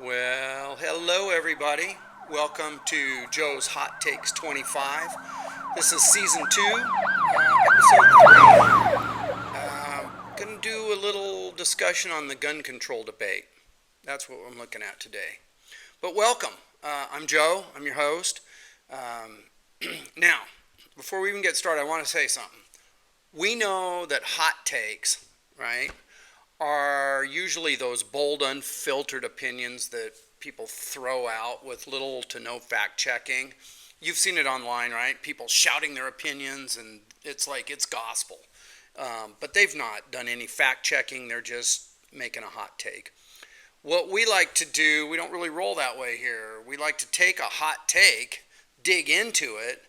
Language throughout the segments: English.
Well, hello everybody. Welcome to Joe's Hot Takes 25. This is season 2, episode 3. Gonna do a little discussion on the gun control debate. That's what I'm looking at today. But welcome. I'm Joe. I'm your host. Um, Now, before we even get started, I want to say something. We know that hot takes, right, are usually those bold, unfiltered opinions that people throw out with little to no fact checking. You've seen it online, right? People shouting their opinions, and it's like it's gospel. But they've not done any fact checking, they're just making a hot take. What we like to do, we don't really roll that way here. We like to take a hot take, dig into it,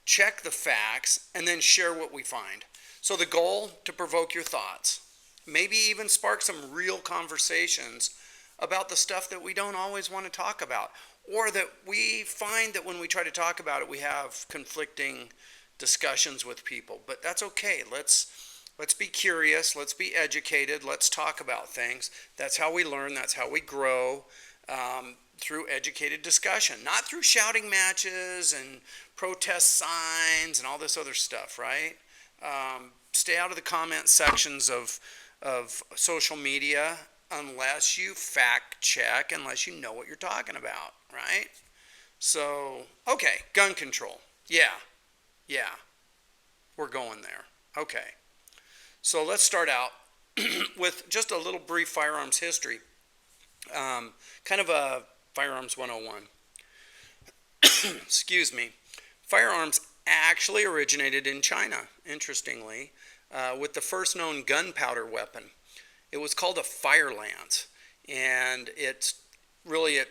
check the facts, and then share what we find. So the goal, to provoke your thoughts, maybe even spark some real conversations about the stuff that we don't always want to talk about, or that we find that when we try to talk about it, we have conflicting discussions with people. But that's okay. Let's be curious. Let's be educated. Let's talk about things. That's how we learn. That's how we grow. Through educated discussion, not through shouting matches and protest signs and all this other stuff, right? Stay out of the comment sections of social media unless you fact check, unless you know what you're talking about, right? So, okay, gun control. Yeah, we're going there. Okay, so let's start out with just a little brief firearms history. Kind of a firearms 101. Excuse me. Firearms actually originated in China, interestingly, with the first known gunpowder weapon. It was called a fire lance, and its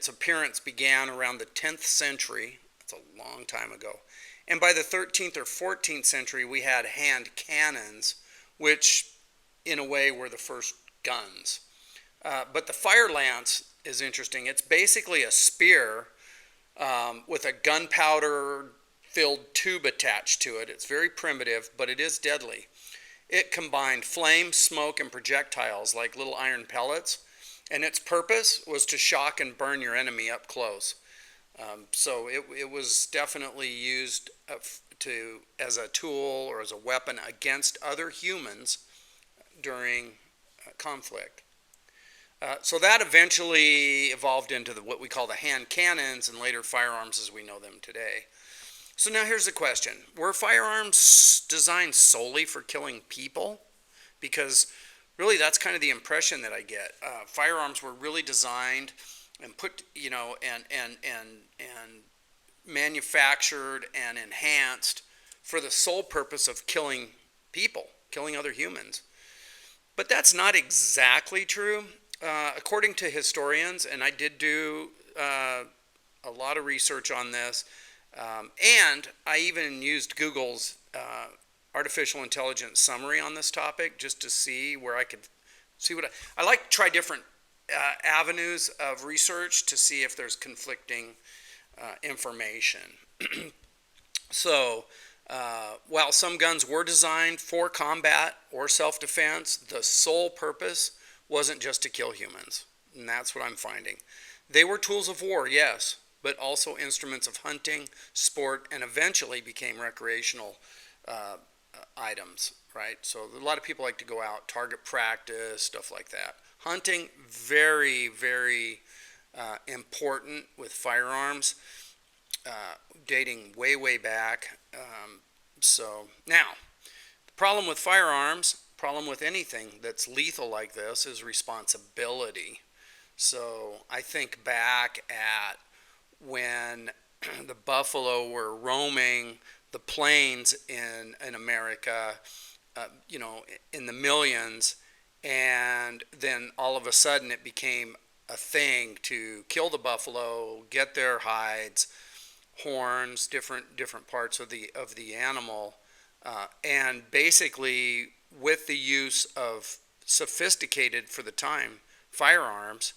appearance began around the 10th century. That's a long time ago. And by the 13th or 14th century, we had hand cannons, which in a way were the first guns. But the fire lance is interesting. It's basically a spear with a gunpowder filled tube attached to it. It's very primitive, but it is deadly. It combined flame, smoke, and projectiles like little iron pellets, and its purpose was to shock and burn your enemy up close. So it was definitely used as a tool or as a weapon against other humans during conflict. So that eventually evolved into what we call the hand cannons and later firearms as we know them today. So now here's the question. Were firearms designed solely for killing people? Because really that's kind of the impression that I get. Firearms were really designed and put, and manufactured and enhanced for the sole purpose of killing people, killing other humans. But that's not exactly true. According to historians, and I did do a lot of research on this, and I even used Google's artificial intelligence summary on this topic just to see where I could see what I like to try different avenues of research to see if there's conflicting information. So, while some guns were designed for combat or self-defense, the sole purpose wasn't just to kill humans, and that's what I'm finding. They were tools of war, yes, but also instruments of hunting, sport, and eventually became recreational items, right? So a lot of people like to go out, target practice, stuff like that. Hunting, very, very important with firearms, dating way, way back. So now, the problem with firearms, problem with anything that's lethal like this is responsibility. So I think back at when the buffalo were roaming the plains in America, in the millions, and then all of a sudden it became a thing to kill the buffalo, get their hides, horns, different parts of the animal, and basically with the use of sophisticated for the time firearms,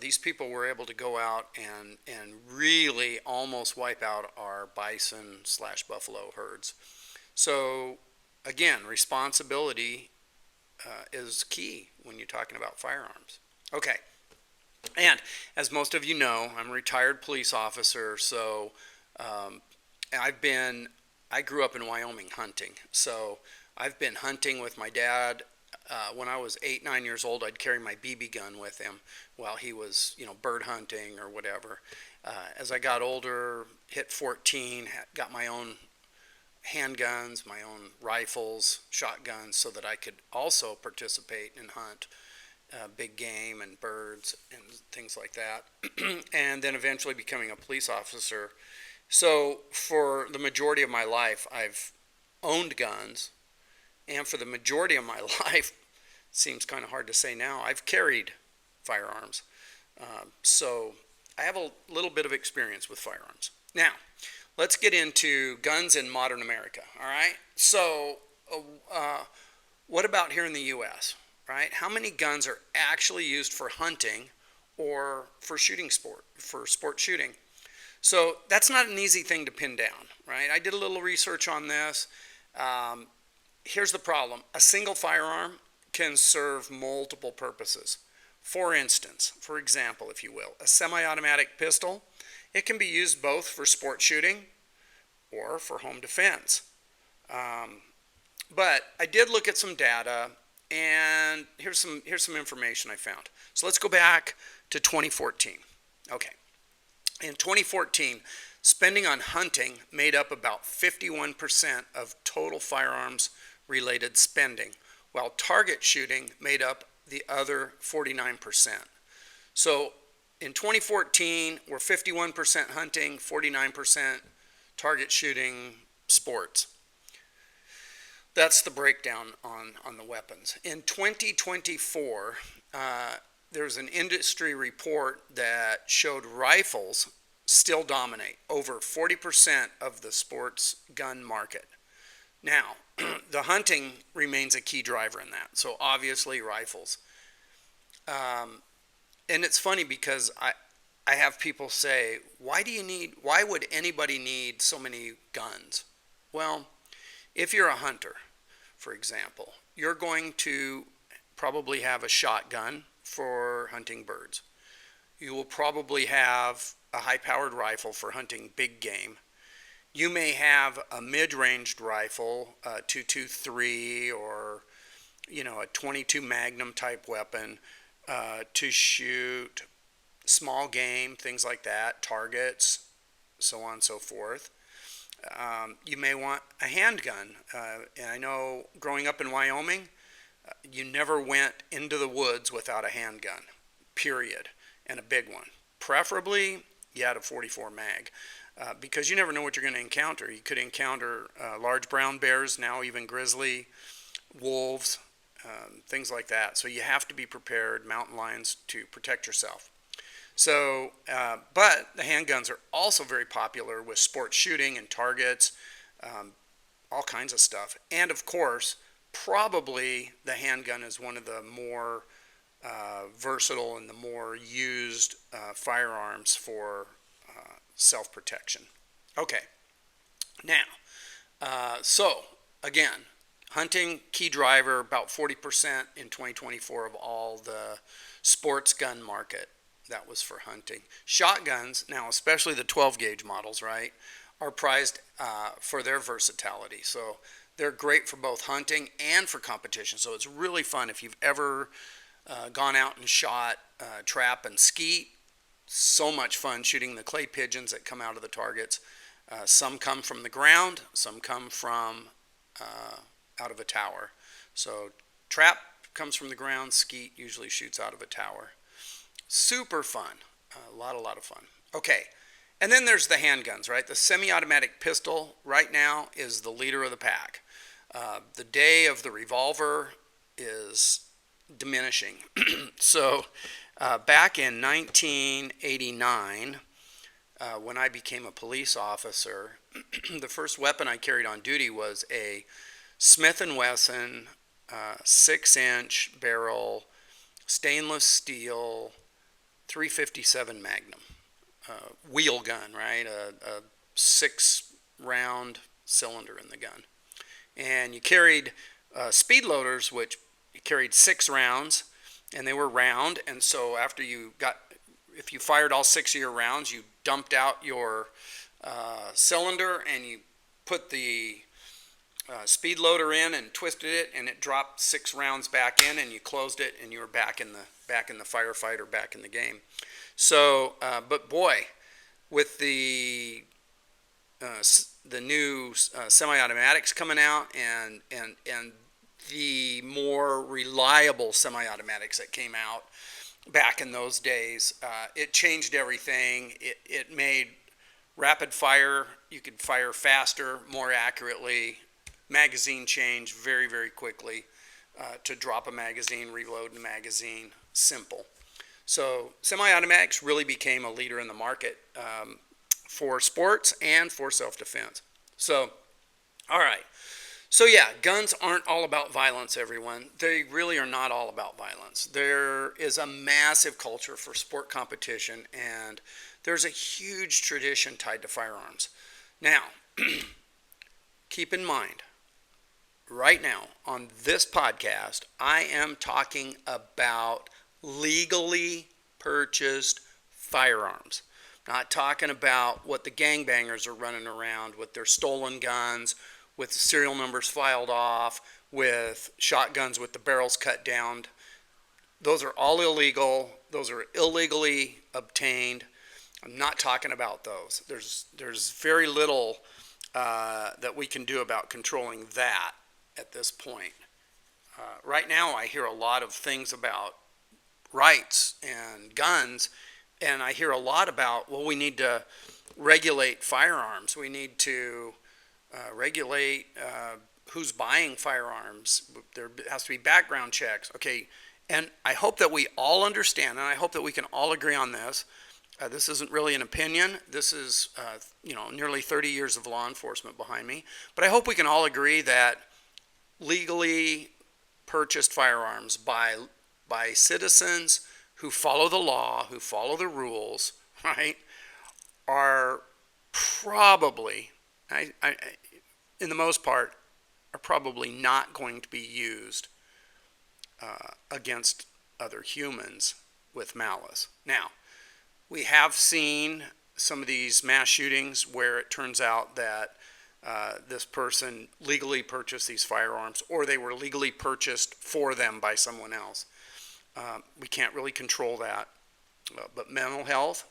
these people were able to go out and really almost wipe out our bison slash buffalo herds. So again, responsibility is key when you're talking about firearms. Okay, And as most of you know, I'm a retired police officer, so um, I've been, I grew up in Wyoming hunting. So I've been hunting with my dad. When I was 8, 9 years old, I'd carry my BB gun with him while he was, bird hunting or whatever. As I got older, hit 14, got my own handguns, my own rifles, shotguns, so that I could also participate and hunt big game and birds and things like that. And then eventually becoming a police officer. So for the majority of my life, I've owned guns, and for the majority of my life, seems kind of hard to say now, I've carried firearms. So I have a little bit of experience with firearms. Now, let's get into guns in modern America. All right. So, what about here in the U.S.? Right? How many guns are actually used for hunting or for sport shooting? So that's not an easy thing to pin down, right? I did a little research on this. Um, Here's the problem: a single firearm can serve multiple purposes. For instance, for example, if you will, a semi-automatic pistol, it can be used both for sport shooting or for home defense. Um, but I did look at some data, and here's some information I found. So let's go back to 2014. Okay, in 2014, spending on hunting made up about 51% of total firearms related spending, while target shooting made up the other 49%. So in 2014, we're 51% hunting, 49% target shooting, sports. That's the breakdown on the weapons. In 2024, there's an industry report that showed rifles still dominate over 40% of the sports gun market. Now, the hunting remains a key driver in that. So obviously rifles. And it's funny because I have people say, why would anybody need so many guns? Well, if you're a hunter, for example, you're going to probably have a shotgun for hunting birds. You will probably have a high-powered rifle for hunting big game. You may have a mid-ranged rifle, a 223 or a 22 Magnum type weapon to shoot small game, things like that, targets, so on and so forth. You may want a handgun. And I know growing up in Wyoming, you never went into the woods without a handgun, period, and a big one. Preferably, you had a 44 mag. Because you never know what you're going to encounter. You could encounter large brown bears, now even grizzly, wolves, things like that. So you have to be prepared, mountain lions, to protect yourself. So, but the handguns are also very popular with sport shooting and targets, all kinds of stuff. And of course, probably the handgun is one of the more versatile and the more used firearms for self-protection. Okay, now, so again, hunting, key driver, about 40% in 2024 of all the sports gun market. That was for hunting. Shotguns, now especially the 12 gauge models, right, are prized for their versatility. So they're great for both hunting and for competition. So it's really fun if you've ever gone out and shot trap and skeet. So much fun shooting the clay pigeons that come out of the targets. Some come from the ground, some come from out of a tower. So trap comes from the ground, skeet usually shoots out of a tower. Super fun, a lot of fun. Okay, and then there's the handguns, right? The semi-automatic pistol right now is the leader of the pack. The day of the revolver is diminishing. So back in 1989, when I became a police officer, the first weapon I carried on duty was a Smith & Wesson 6-inch barrel stainless steel 357 Magnum wheel gun, right? A 6-round cylinder in the gun. And you carried speed loaders, which carried 6 rounds, and they were round. And so after you got if you fired all 6 of your rounds, you dumped out your cylinder and you put the speed loader in and twisted it, and it dropped 6 rounds back in, and you closed it, and you were back in the firefight or back in the game. So, but boy, with the new semi-automatics coming out, and the more reliable semi-automatics that came out back in those days, it changed everything. It made rapid fire. You could fire faster, more accurately. Magazine change very, very quickly. To drop a magazine, reload the magazine, simple. So semi-automatics really became a leader in the market for sports and for self-defense. So, all right. So yeah, guns aren't all about violence, everyone. They really are not all about violence. There is a massive culture for sport competition, and there's a huge tradition tied to firearms. Now, keep in mind, right now on this podcast, I am talking about legally purchased firearms. Not talking about what the gangbangers are running around with their stolen guns, with the serial numbers filed off, with shotguns with the barrels cut down. Those are all illegal. Those are illegally obtained. I'm not talking about those. There's very little that we can do about controlling that at this point. Right now I hear a lot of things about rights and guns, and I hear a lot about, well, we need to regulate firearms. We need to regulate who's buying firearms. There has to be background checks. Okay, and I hope that we all understand, and I hope that we can all agree on this. This isn't really an opinion. This is, nearly 30 years of law enforcement behind me. But I hope we can all agree that legally purchased firearms by citizens who follow the law, who follow the rules, right, are probably, in the most part, are probably not going to be used against other humans with malice. Now, we have seen some of these mass shootings where it turns out that this person legally purchased these firearms, or they were legally purchased for them by someone else. We can't really control that. But mental health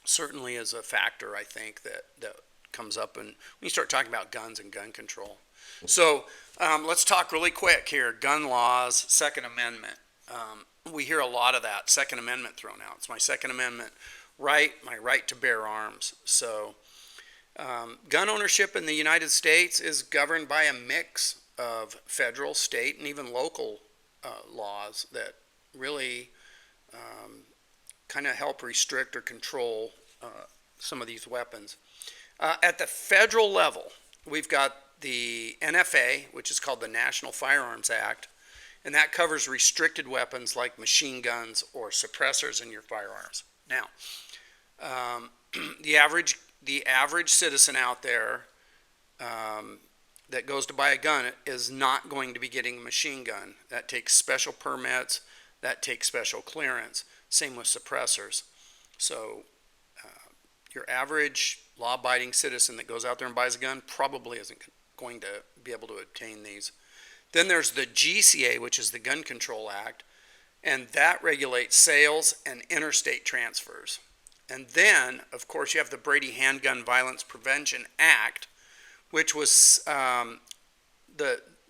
certainly is a factor, I think, that comes up when you start talking about guns and gun control. So let's talk really quick here. Gun laws, Second Amendment. We hear a lot of that, Second Amendment thrown out. It's my Second Amendment right, my right to bear arms. So gun ownership in the United States is governed by a mix of federal, state, and even local laws that really kind of help restrict or control some of these weapons. At the federal level, we've got the NFA, which is called the National Firearms Act, and that covers restricted weapons like machine guns or suppressors in your firearms. Now, the average citizen out there that goes to buy a gun is not going to be getting a machine gun. That takes special permits, that takes special clearance. Same with suppressors. So your average law-abiding citizen that goes out there and buys a gun probably isn't going to be able to obtain these. Then there's the GCA, which is the Gun Control Act, and that regulates sales and interstate transfers. And then, of course, you have the Brady Handgun Violence Prevention Act, which was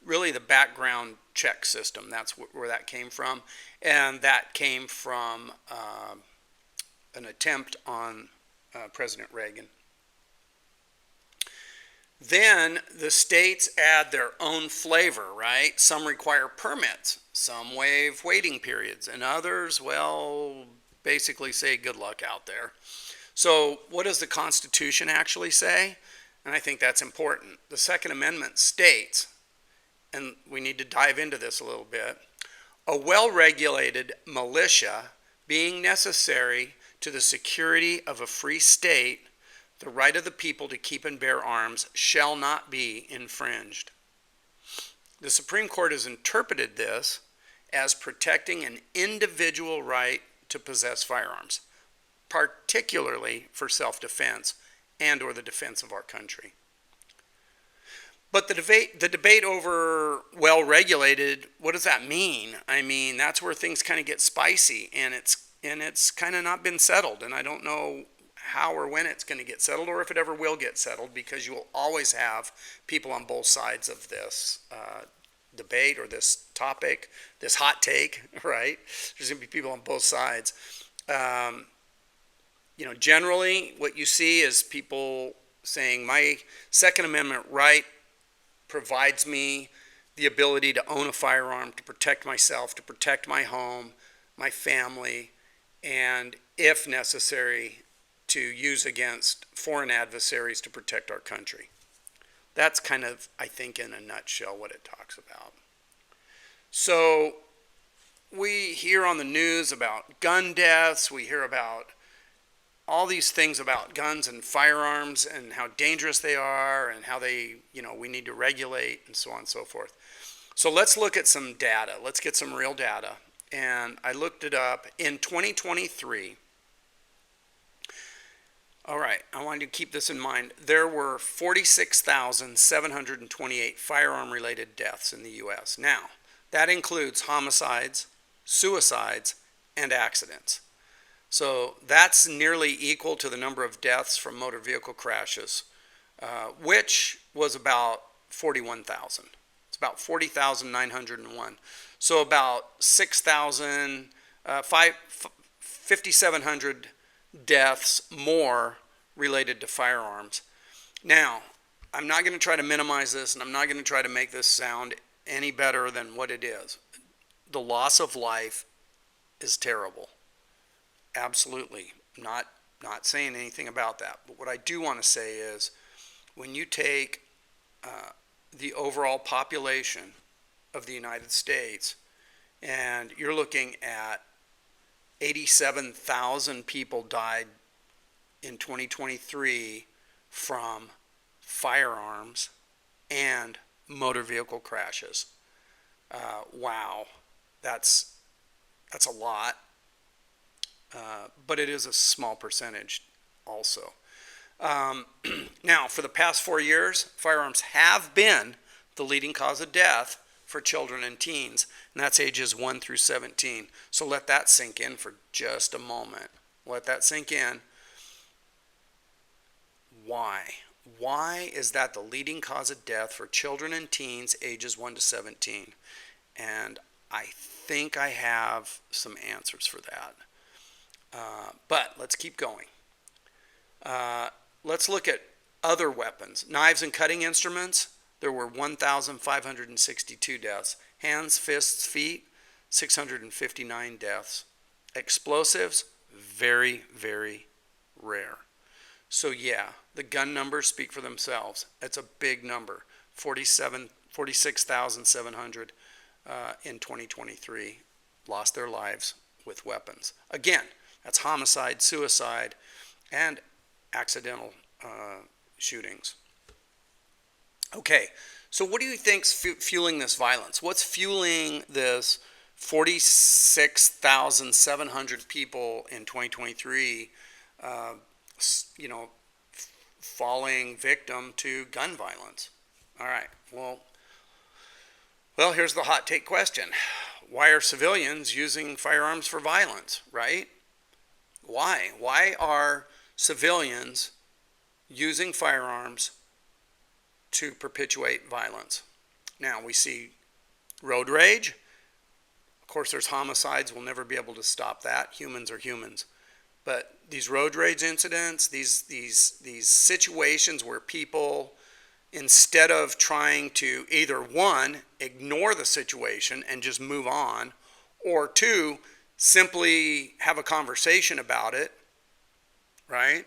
really the background check system. That's where that came from. And that came from an attempt on President Reagan. Then the states add their own flavor, right? Some require permits, some waive waiting periods, and others, well, basically say good luck out there. So what does the Constitution actually say? And I think that's important. The Second Amendment states, and we need to dive into this a little bit, a well-regulated militia being necessary to the security of a free state, the right of the people to keep and bear arms shall not be infringed. The Supreme Court has interpreted this as protecting an individual right to possess firearms. particularly for self-defense and or the defense of our country. But the debate over well-regulated, what does that mean? I mean, that's where things kind of get spicy, and it's kind of not been settled, and I don't know how or when it's going to get settled, or if it ever will get settled, because you will always have people on both sides of this debate or this topic, this hot take, right? There's going to be people on both sides. Generally, what you see is people saying my Second Amendment right provides me the ability to own a firearm, to protect myself, to protect my home, my family, and if necessary, to use against foreign adversaries to protect our country. That's kind of, I think, in a nutshell what it talks about. So we hear on the news about gun deaths, we hear about all these things about guns and firearms and how dangerous they are and how they, we need to regulate and so on and so forth. So let's look at some data. Let's get some real data. And I looked it up. In 2023, all right, I wanted to keep this in mind. There were 46,728 firearm-related deaths in the U.S. Now, that includes homicides, suicides, and accidents. So that's nearly equal to the number of deaths from motor vehicle crashes, which was about 41,000. It's about 40,901. So about 5,700 deaths more related to firearms. Now, I'm not going to try to minimize this, and I'm not going to try to make this sound any better than what it is. The loss of life is terrible. Absolutely. Not saying anything about that. But what I do want to say is when you take the overall population of the United States and you're looking at 87,000 people died in 2023 from firearms and motor vehicle crashes. Wow, that's a lot. But it is a small percentage also. Now, for the past 4 years, firearms have been the leading cause of death for children and teens, and that's ages 1 through 17. So let that sink in for just a moment. Let that sink in. Why? Why is that the leading cause of death for children and teens ages 1 to 17? And I think I have some answers for that. But let's keep going. Let's look at other weapons. Knives and cutting instruments, there were 1,562 deaths. Hands, fists, feet, 659 deaths. Explosives, very, very rare. So yeah, the gun numbers speak for themselves. It's a big number, 46,700 in 2023 lost their lives with weapons. Again, that's homicide, suicide, and accidental shootings. Okay, so what do you think's fueling this violence? What's fueling this 46,700 people in 2023, falling victim to gun violence? All right, well, here's the hot take question. Why are civilians using firearms for violence, right? Why? Why are civilians using firearms to perpetuate violence? Now, we see road rage. Of course, there's homicides. We'll never be able to stop that. Humans are humans. But these road rage incidents, these situations where people, instead of trying to either one, ignore the situation and just move on, or two, simply have a conversation about it, right?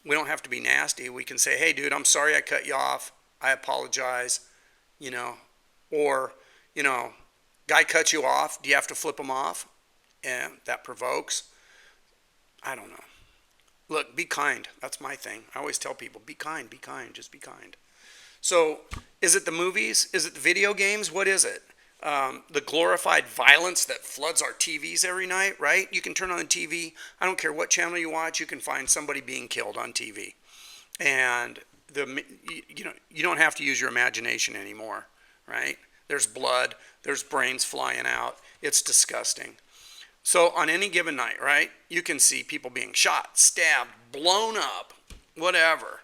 We don't have to be nasty. We can say, hey, dude, I'm sorry I cut you off. I apologize, or, guy cuts you off. Do you have to flip him off? And that provokes. I don't know. Look, be kind. That's my thing. I always tell people, be kind, just be kind. So is it the movies? Is it the video games? What is it? The glorified violence that floods our TVs every night, right? You can turn on the TV. I don't care what channel you watch. You can find somebody being killed on TV. And you don't have to use your imagination anymore, right? There's blood. There's brains flying out. It's disgusting. So on any given night, right, you can see people being shot, stabbed, blown up, whatever.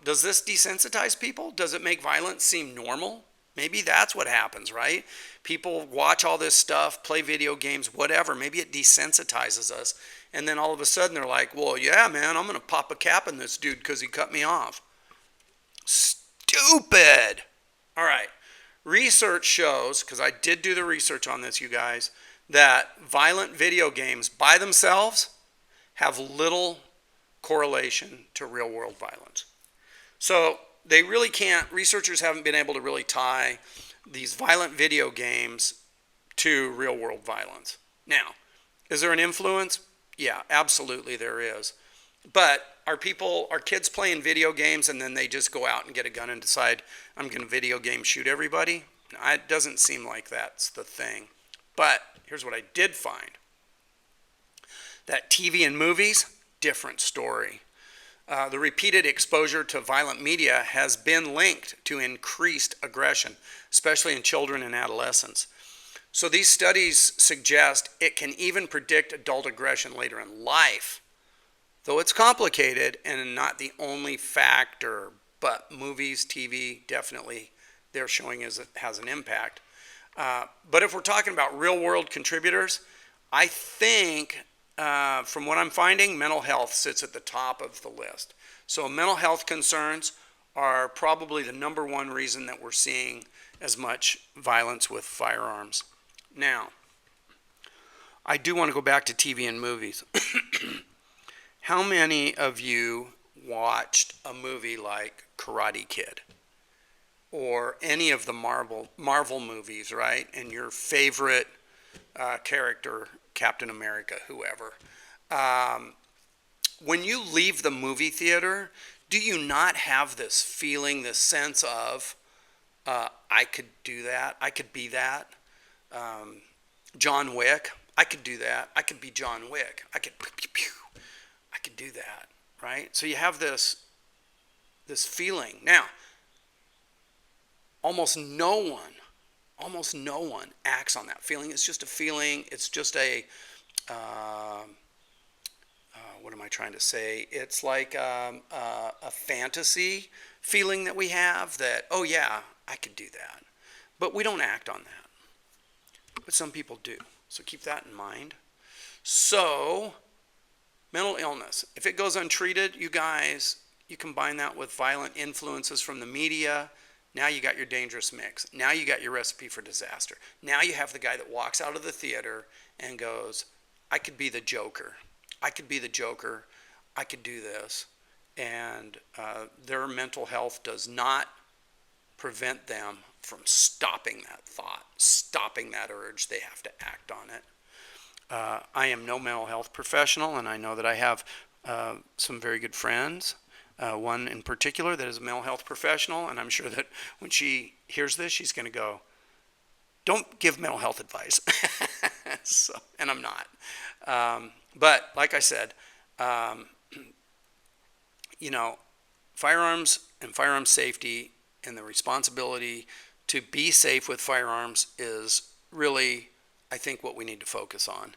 Does this desensitize people? Does it make violence seem normal? Maybe that's what happens, right? People watch all this stuff, play video games, whatever. Maybe it desensitizes us. And then all of a sudden they're like, well, yeah, man, I'm going to pop a cap in this dude because he cut me off. Stupid. All right. Research shows, because I did do the research on this, you guys, that violent video games by themselves have little correlation to real world violence. So they really can't, researchers haven't been able to really tie these violent video games to real world violence. Now, is there an influence? Yeah, absolutely there is. But are kids playing video games and then they just go out and get a gun and decide, I'm going to video game shoot everybody? No, it doesn't seem like that's the thing. But here's what I did find. That TV and movies, different story. The repeated exposure to violent media has been linked to increased aggression, especially in children and adolescents. So these studies suggest it can even predict adult aggression later in life, though it's complicated and not the only factor. But movies, TV, definitely they're showing it has an impact. But if we're talking about real world contributors, I think from what I'm finding, mental health sits at the top of the list. So mental health concerns are probably the number one reason that we're seeing as much violence with firearms. Now, I do want to go back to TV and movies. How many of you watched a movie like Karate Kid? Or any of the Marvel movies, right? And your favorite character, Captain America, whoever. When you leave the movie theater, do you not have this feeling, this sense of, I could do that, I could be that? John Wick, I could do that, I could be John Wick, I could do that, right? So you have this feeling. Now, almost no one acts on that feeling. It's just a feeling. It's just a, what am I trying to say? It's like a fantasy feeling that we have that, oh yeah, I could do that. But we don't act on that. But some people do. So keep that in mind. So, mental illness. If it goes untreated, you guys, you combine that with violent influences from the media. Now you got your dangerous mix. Now you got your recipe for disaster. Now you have the guy that walks out of the theater and goes, I could be the Joker. I could be the Joker. I could do this. And their mental health does not prevent them from stopping that thought, stopping that urge. They have to act on it. I am no mental health professional, and I know that I have some very good friends. One in particular that is a mental health professional, and I'm sure that when she hears this, she's going to go, don't give mental health advice. So, and I'm not. But like I said, firearms and firearm safety and the responsibility to be safe with firearms is really, I think, what we need to focus on.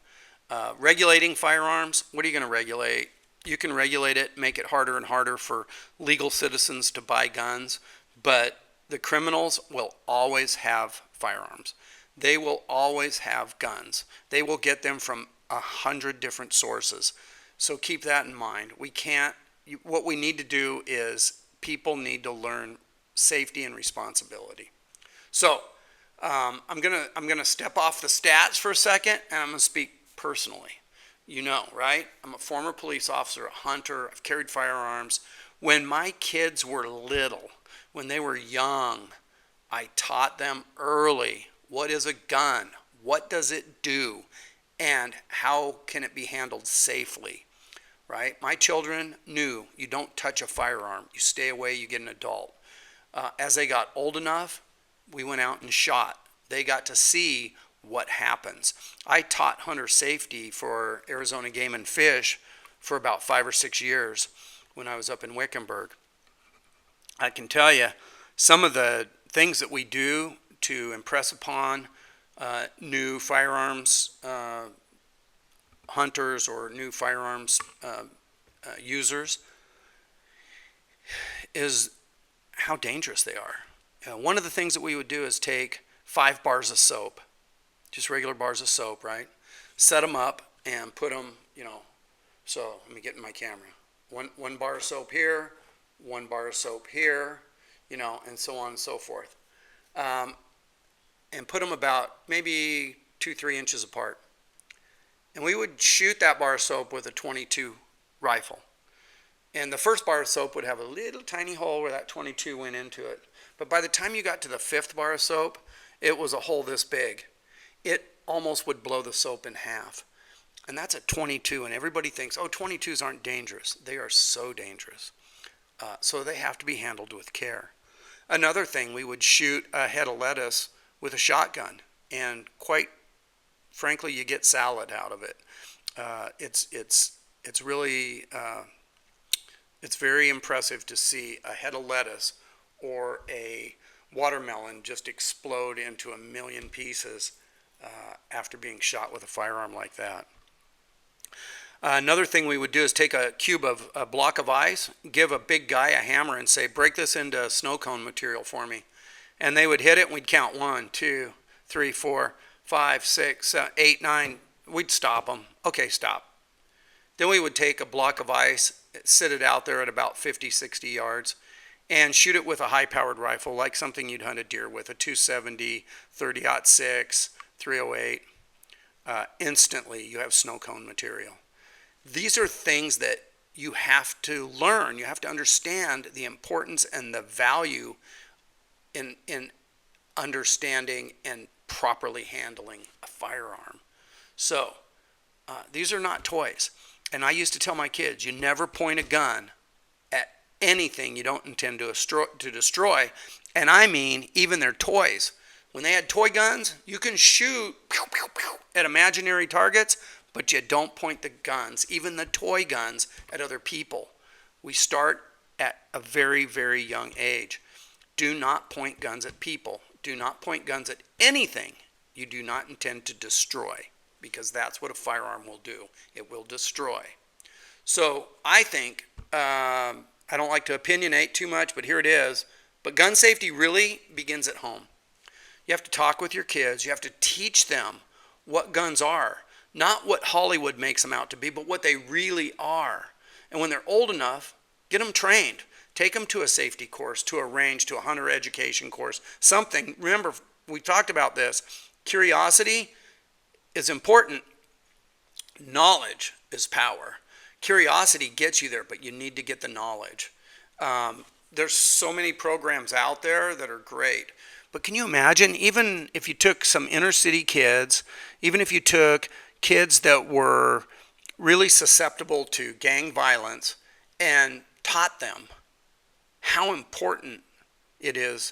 Regulating firearms, what are you going to regulate? You can regulate it, make it harder and harder for legal citizens to buy guns, but the criminals will always have firearms. They will always have guns. They will get them from 100 different sources. So keep that in mind. What we need to do is people need to learn safety and responsibility. So I'm gonna step off the stats for a second, and I'm gonna speak personally. You know, right? I'm a former police officer, a hunter. I've carried firearms. When my kids were little, when they were young, I taught them early, what is a gun? What does it do? And how can it be handled safely, right? My children knew you don't touch a firearm. You stay away, you get an adult. As they got old enough, we went out and shot They got to see what happens. I taught hunter safety for Arizona Game and Fish for about 5 or 6 years when I was up in Wickenburg. I can tell you some of the things that we do to impress upon new firearms hunters or new firearms users is how dangerous they are. One of the things that we would do is take 5 bars of soap, just regular bars of soap, right? Set them up and put them, so let me get in my camera. One bar of soap here, 1 bar of soap here, and so on and so forth. And put them about maybe 2-3 inches apart. And we would shoot that bar of soap with a .22 rifle. And the first bar of soap would have a little tiny hole where that .22 went into it. But by the time you got to the 5th bar of soap, it was a hole this big. It almost would blow the soap in half. And that's a .22, and everybody thinks, oh, .22s aren't dangerous. They are so dangerous. So they have to be handled with care. Another thing, we would shoot a head of lettuce with a shotgun, and quite frankly, you get salad out of it. It's really it's very impressive to see a head of lettuce or a watermelon just explode into a million pieces after being shot with a firearm like that. Another thing we would do is take a block of ice, give a big guy a hammer and say, break this into snow cone material for me. And they would hit it and we'd count 1, 2, 3, 4, 5, 6, 7, 8, 9. We'd stop them. Okay, stop. Then we would take a block of ice, sit it out there at about 50, 60 yards, and shoot it with a high-powered rifle, like something you'd hunt a deer with, a 270, 30-06, 308. Instantly, you have snow cone material. These are things that you have to learn. You have to understand the importance and the value in understanding and properly handling a firearm. So these are not toys. And I used to tell my kids, you never point a gun at anything you don't intend to destroy. And I mean even their toys. When they had toy guns, you can shoot at imaginary targets, but you don't point the guns, even the toy guns, at other people. We start at a very, very young age. Do not point guns at people. Do not point guns at anything you do not intend to destroy, because that's what a firearm will do. It will destroy. So I think, I don't like to opinionate too much, but here it is. But gun safety really begins at home. You have to talk with your kids. You have to teach them what guns are. Not what Hollywood makes them out to be, but what they really are. And when they're old enough, get them trained. Take them to a safety course, to a range, to a hunter education course, something. Remember, we talked about this. Curiosity is important. Knowledge is power. Curiosity gets you there, but you need to get the knowledge. There's so many programs out there that are great. But can you imagine, even if you took some inner city kids, even if you took kids that were really susceptible to gang violence and taught them how important it is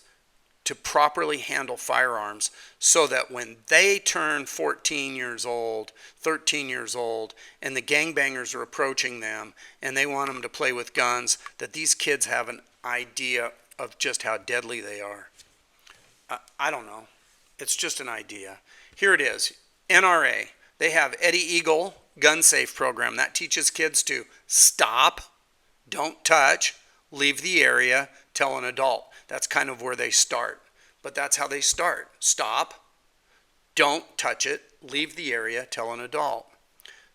to properly handle firearms, so that when they turn 14 years old, 13 years old, and the gangbangers are approaching them and they want them to play with guns, that these kids have an idea of just how deadly they are. I don't know. It's just an idea. Here it is. NRA. They have Eddie Eagle Gun Safe program. That teaches kids to stop, don't touch, leave the area, tell an adult. That's kind of where they start. But that's how they start. Stop, don't touch it, leave the area, tell an adult.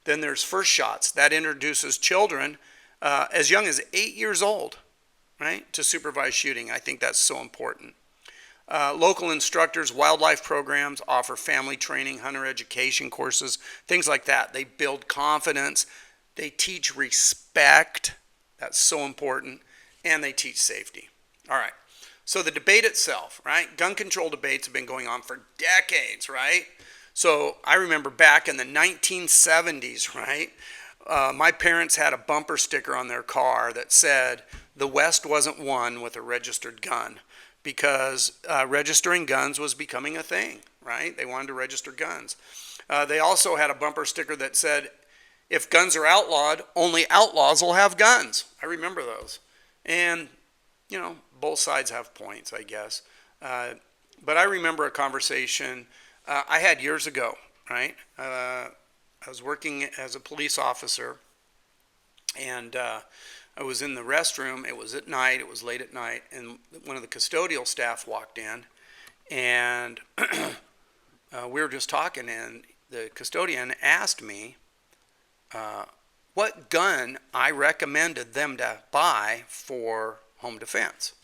Then there's First Shots. That introduces children as young as 8 years old, right, to supervised shooting. I think that's so important. Local instructors, wildlife programs offer family training, hunter education courses, things like that. They build confidence. They teach respect. That's so important. And they teach safety. All right. So the debate itself, right? Gun control debates have been going on for decades, right? So I remember back in the 1970s, right? My parents had a bumper sticker on their car that said, "The West wasn't won with a registered gun," because registering guns was becoming a thing, right? They wanted to register guns. They also had a bumper sticker that said, if guns are outlawed, only outlaws will have guns. I remember those. And, you know, both sides have points, I guess. But I remember a conversation I had years ago, right? I was working as a police officer, and I was in the restroom. It was at night. It was late at night, and one of the custodial staff walked in, and we were just talking, and the custodian asked me what gun I recommended them to buy for home defense.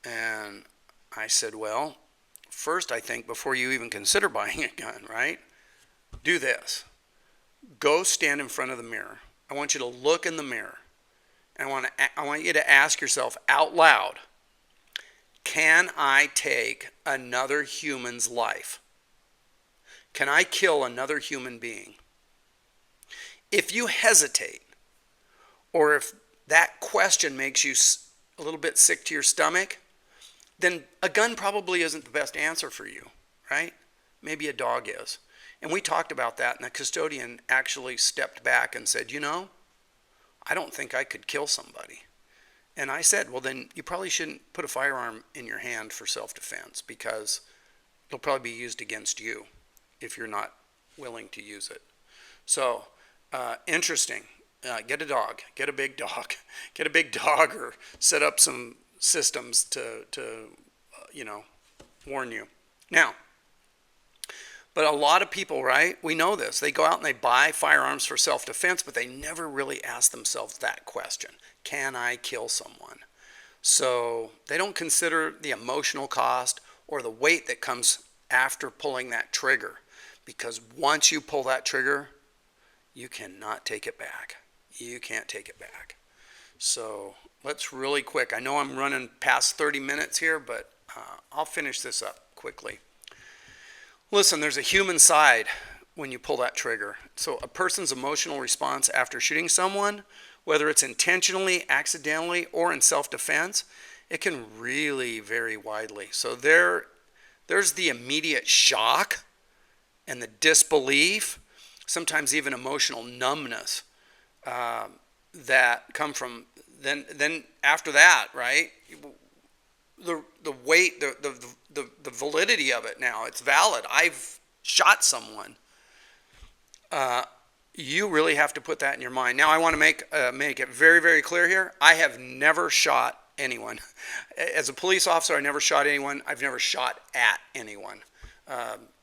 And I said, well, first, I think before you even consider buying a gun, right, do this. Go stand in front of the mirror. I want you to look in the mirror. And I want you to ask yourself out loud, can I take another human's life? Can I kill another human being? If you hesitate, or if that question makes you a little bit sick to your stomach, then a gun probably isn't the best answer for you, right? Maybe a dog is. And we talked about that, and the custodian actually stepped back and said, you know, I don't think I could kill somebody. And I said, well, then you probably shouldn't put a firearm in your hand for self-defense, because it'll probably be used against you if you're not willing to use it. So, interesting. Get a dog. Get a big dog. Get a big dog, or set up some systems to warn you. Now, but a lot of people, right, we know this. They go out and they buy firearms for self-defense, but they never really ask themselves that question. Can I kill someone? So they don't consider the emotional cost or the weight that comes after pulling that trigger. Because once you pull that trigger, you cannot take it back. You can't take it back. So let's really quick. I know I'm running past 30 minutes here, but I'll finish this up quickly. Listen, there's a human side when you pull that trigger. So a person's emotional response after shooting someone, whether it's intentionally, accidentally, or in self-defense, it can really vary widely. So there's the immediate shock and the disbelief, sometimes even emotional numbness that come from then after that, right? The weight, the validity of it now, it's valid. I've shot someone. You really have to put that in your mind. Now, I want to make it very, very clear here. I have never shot anyone. As a police officer, I never shot anyone. I've never shot at anyone.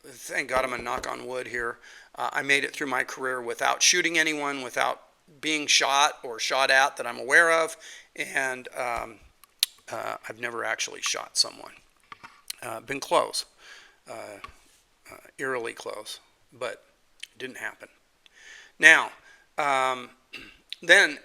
Thank God I'm going to knock on wood here. I made it through my career without shooting anyone, without being shot or shot at that I'm aware of, and I've never actually shot someone. Been close, eerily close, but it didn't happen. Now, then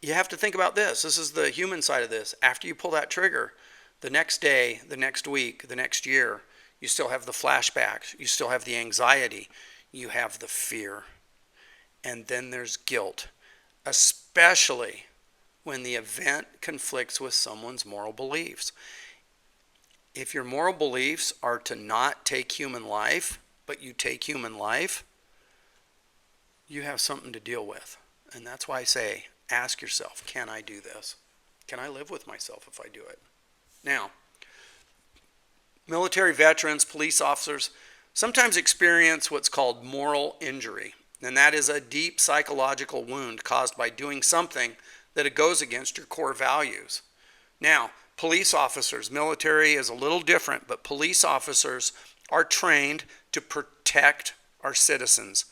you have to think about this. This is the human side of this. After you pull that trigger, the next day, the next week, the next year, you still have the flashbacks. You still have the anxiety. You have the fear. And then there's guilt, especially when the event conflicts with someone's moral beliefs. If your moral beliefs are to not take human life, but you take human life, you have something to deal with. And that's why I say, ask yourself, can I do this? Can I live with myself if I do it? Now, military veterans, police officers, sometimes experience what's called moral injury. And that is a deep psychological wound caused by doing something that goes against your core values. Now, police officers, military is a little different, but police officers are trained to protect our citizens.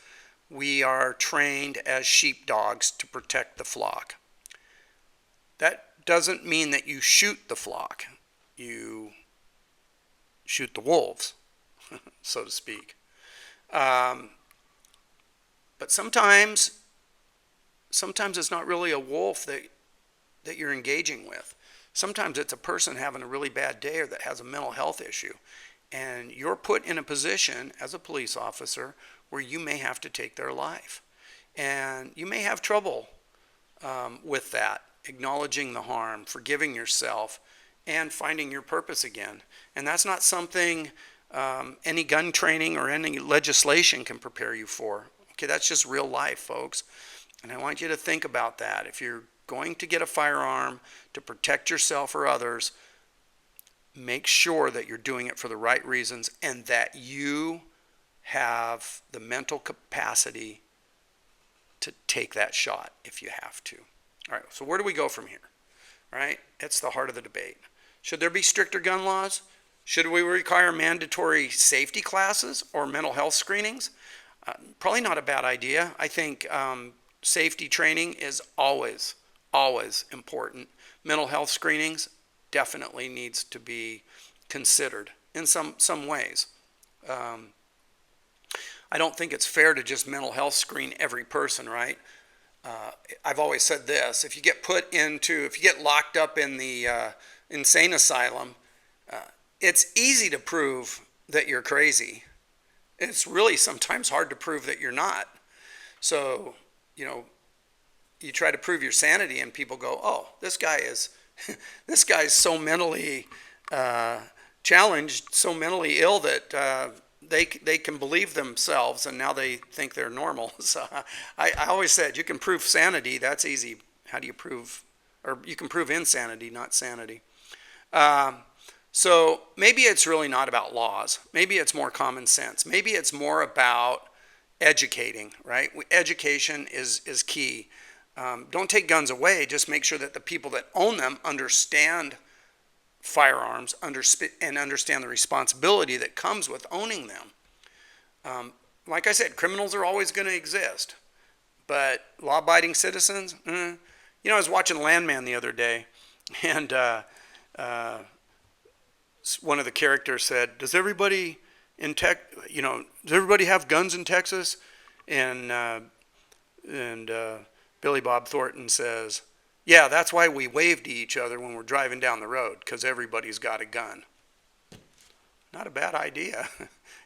We are trained as sheepdogs to protect the flock. That doesn't mean that you shoot the flock. You shoot the wolves, so to speak. But sometimes it's not really a wolf that you're engaging with. Sometimes it's a person having a really bad day or that has a mental health issue. And you're put in a position as a police officer where you may have to take their life. And you may have trouble with that, acknowledging the harm, forgiving yourself, and finding your purpose again. And that's not something any gun training or any legislation can prepare you for. Okay, that's just real life, folks. And I want you to think about that. If you're going to get a firearm to protect yourself or others, make sure that you're doing it for the right reasons and that you have the mental capacity to take that shot if you have to. All right, so where do we go from here? All right, it's the heart of the debate. Should there be stricter gun laws? Should we require mandatory safety classes or mental health screenings? Probably not a bad idea. I think safety training is always important. Mental health screenings definitely needs to be considered in some ways. I don't think it's fair to just mental health screen every person, right? I've always said this: if you get locked up in the insane asylum, it's easy to prove that you're crazy. It's really sometimes hard to prove that you're not. So, you try to prove your sanity, and people go, "Oh, this guy is so mentally challenged, so mentally ill that they can believe themselves, and now they think they're normal." So I always said, you can prove sanity. That's easy. How do you prove? Or you can prove insanity, not sanity. So maybe it's really not about laws. Maybe it's more common sense. Maybe it's more about educating, right? Education is key. Don't take guns away. Just make sure that the people that own them understand firearms and understand the responsibility that comes with owning them. Like I said, criminals are always going to exist, but law-abiding citizens, I was watching Landman the other day, and one of the characters said, does everybody have guns in Texas? And Billy Bob Thornton says, yeah, that's why we wave to each other when we're driving down the road, because everybody's got a gun. Not a bad idea.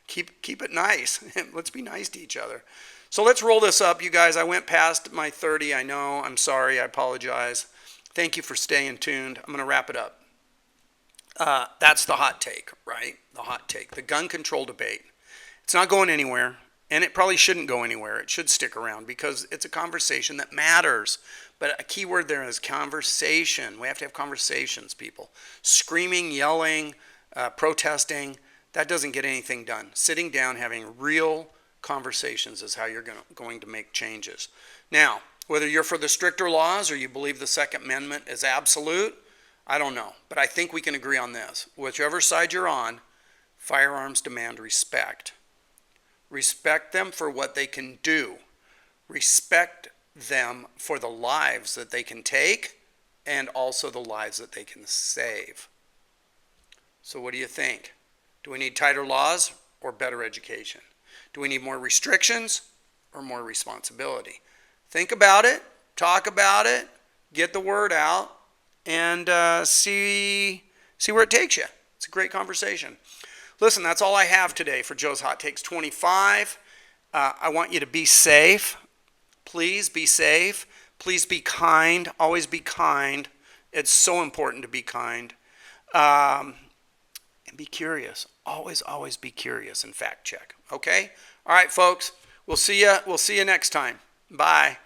Keep it nice. Let's be nice to each other. So let's roll this up, you guys. I went past my 30. I know. I'm sorry. I apologize. Thank you for staying tuned. I'm going to wrap it up. That's the hot take, right? The hot take. The gun control debate. It's not going anywhere, and it probably shouldn't go anywhere. It should stick around because it's a conversation that matters. But a key word there is conversation. We have to have conversations, people. Screaming, yelling, protesting, that doesn't get anything done. Sitting down, having real conversations is how you're going to make changes. Now, whether you're for the stricter laws or you believe the Second Amendment is absolute, I don't know. But I think we can agree on this. Whichever side you're on, firearms demand respect. Respect them for what they can do. Respect them for the lives that they can take and also the lives that they can save. So what do you think? Do we need tighter laws or better education? Do we need more restrictions or more responsibility? Think about it, talk about it, get the word out, and see where it takes you. It's a great conversation. Listen, that's all I have today for Joe's Hot Takes 25. I want you to be safe. Please be safe. Please be kind. Always be kind. It's so important to be kind. And be curious. Always be curious and fact check. Okay? All right, folks. We'll see you next time. Bye.